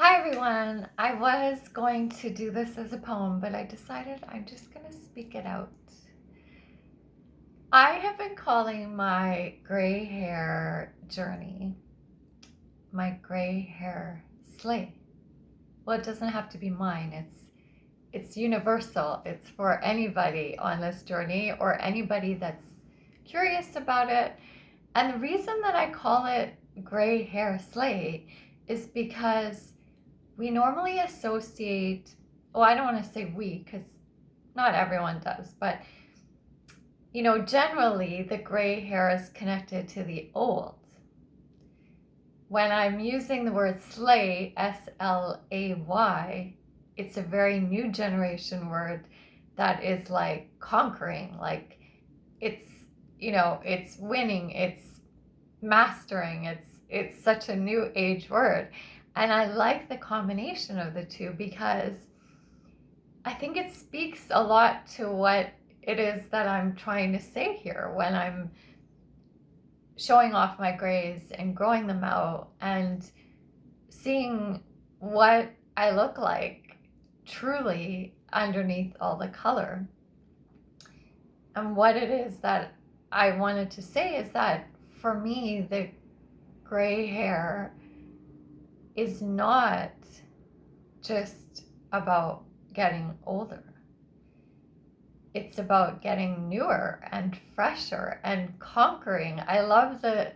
Hi everyone. I was going to do this as a poem, but I decided I'm just going to speak it out. I have been calling my gray hair journey my gray hair sleigh. Well, it doesn't have to be mine. It's universal. It's for anybody on this journey or anybody that's curious about it. And the reason that I call it gray hair sleigh is because we normally associate, well, I don't want to say we because not everyone does, but generally the gray hair is connected to the old. When I'm using the word slay, S-L-A-Y, it's a very new generation word that is like conquering, like it's, it's winning, it's mastering, it's such a new age word. And I like the combination of the two because I think it speaks a lot to what it is that I'm trying to say here when I'm showing off my grays and growing them out and seeing what I look like truly underneath all the color. And what it is that I wanted to say is that for me, the gray hair is not just about getting older. It's about getting newer and fresher and conquering. I love the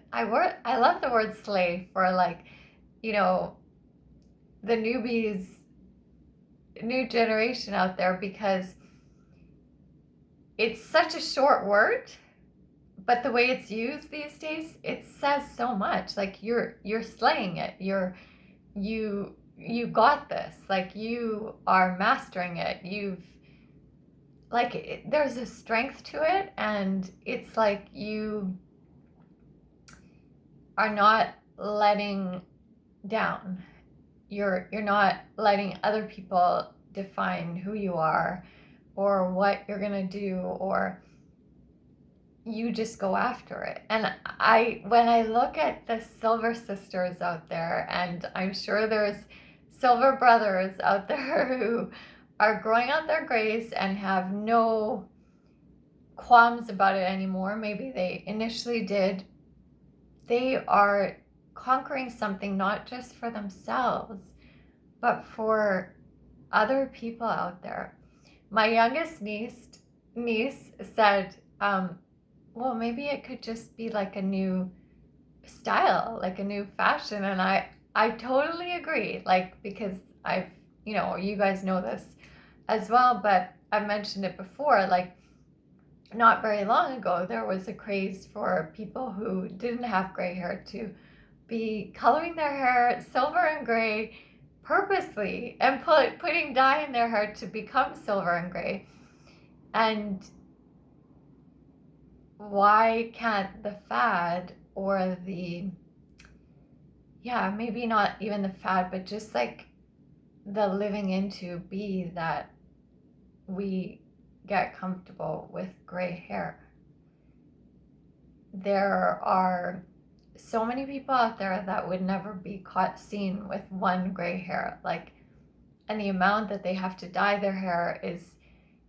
word slay for the newbies, new generation out there, because it's such a short word, but the way it's used these days, it says so much. Like you're slaying it. You got this. Like you are mastering it. There's a strength to it, and it's like you are not letting down. You're not letting other people define who you are or what you're gonna do, or you just go after it. And when I look at the silver sisters out there, and I'm sure there's silver brothers out there who are growing out their grays and have no qualms about it anymore. Maybe they initially did. They are conquering something not just for themselves, but for other people out there. My youngest niece said, well, maybe it could just be like a new style, like a new fashion. And I totally agree, like, because you guys know this as well, but I've mentioned it before, like not very long ago, there was a craze for people who didn't have gray hair to be coloring their hair silver and gray purposely and putting dye in their hair to become silver and gray. And why can't the fad or maybe not even the fad, but just like the living into be that we get comfortable with gray hair? There are so many people out there that would never be seen with one gray hair, and the amount that they have to dye their hair is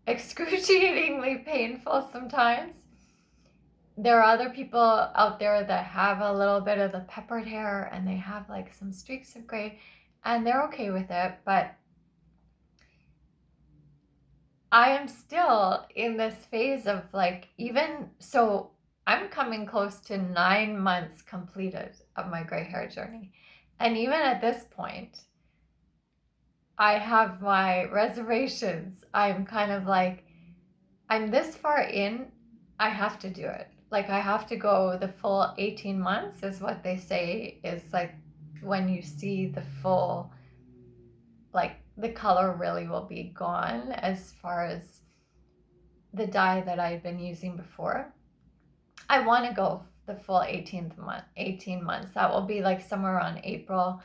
excruciatingly painful sometimes. There are other people out there that have a little bit of the peppered hair and they have like some streaks of gray and they're okay with it, but I am still in this phase of I'm coming close to 9 months completed of my gray hair journey. And even at this point, I have my reservations. I'm kind of like, I'm this far in, I have to do it. Like I have to go the full 18 months is what they say is like when you see the full, like the color really will be gone as far as the dye that I've been using before. I want to go the full 18 months. That will be like somewhere around April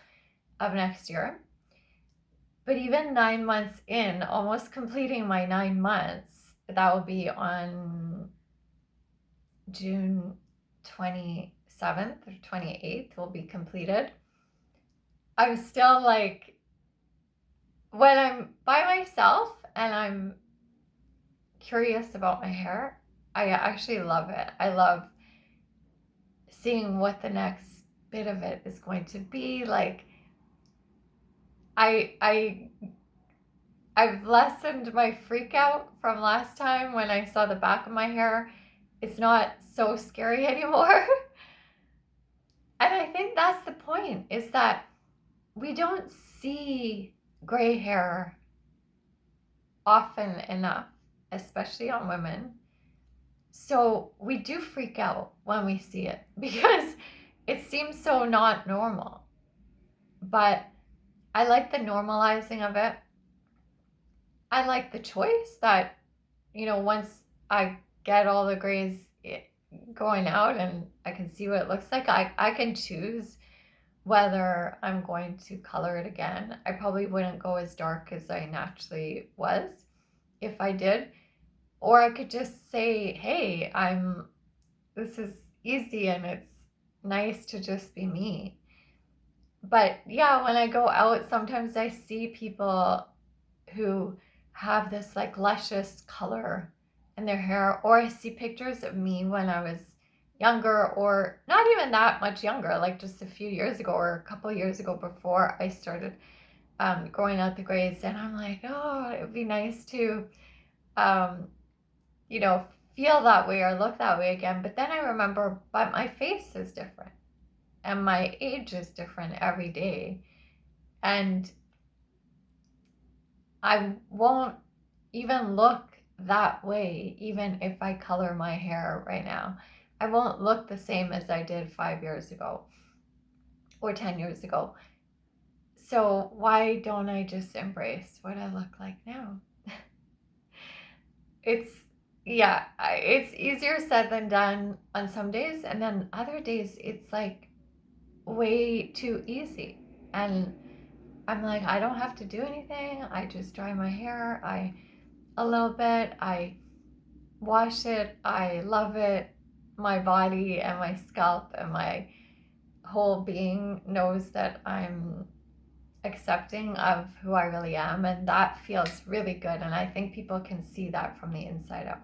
of next year. But even 9 months in, almost completing my 9 months, that will be on June 27th or 28th will be completed. I'm still like when I'm by myself and I'm curious about my hair, I actually love it. I love seeing what the next bit of it is going to be. Like I I've lessened my freak out from last time when I saw the back of my hair. It's not so scary anymore. And I think that's the point, is that we don't see gray hair often enough, especially on women. So we do freak out when we see it because it seems so not normal. But I like the normalizing of it. I like the choice that, once I get all the grays going out and I can see what it looks like, I can choose whether I'm going to color it again. I probably wouldn't go as dark as I naturally was if I did. Or I could just say, hey, this is easy and it's nice to just be me. But yeah, when I go out, sometimes I see people who have this like luscious color in their hair, or I see pictures of me when I was younger, or not even that much younger, like just a few years ago or a couple of years ago before I started growing out the grays. And I'm like, oh, it would be nice to, um, you know, feel that way or look that way again. But then I remember, but my face is different and my age is different every day. And I won't even look that way, even if I color my hair right now. I won't look the same as I did 5 years ago or 10 years ago. So why don't I just embrace what I look like now? It's, yeah, it's easier said than done on some days. And then other days, it's like way too easy. And I'm like, I don't have to do anything. I just dry my hair a little bit. I wash it. I love it. My body and my scalp and my whole being knows that I'm accepting of who I really am. And that feels really good. And I think people can see that from the inside out.